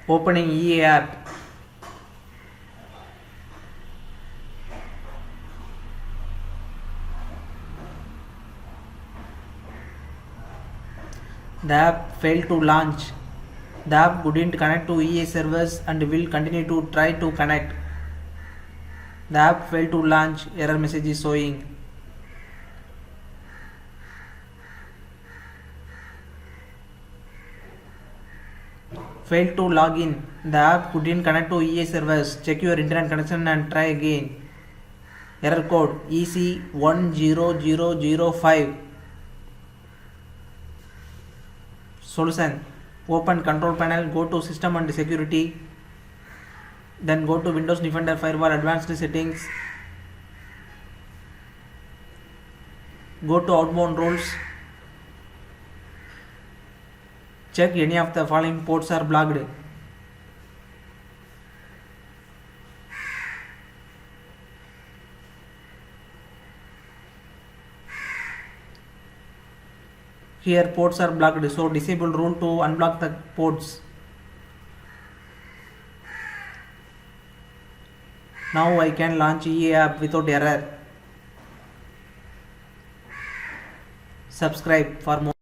Opening EA app. The app failed to launch. The app couldn't connect to EA servers and will continue to try to connect. The app failed to launch. Error message is showing. Failed to log in. The app couldn't connect to EA servers. Check your internet connection and try again. Error code EC10005. Solution: open control panel, go to system and security, then go to Windows Defender Firewall advanced settings, go to outbound rules, check any of the following ports are blocked. Here ports are blocked, so disable rule to unblock the ports. Now I can launch EA app without error. Subscribe for more.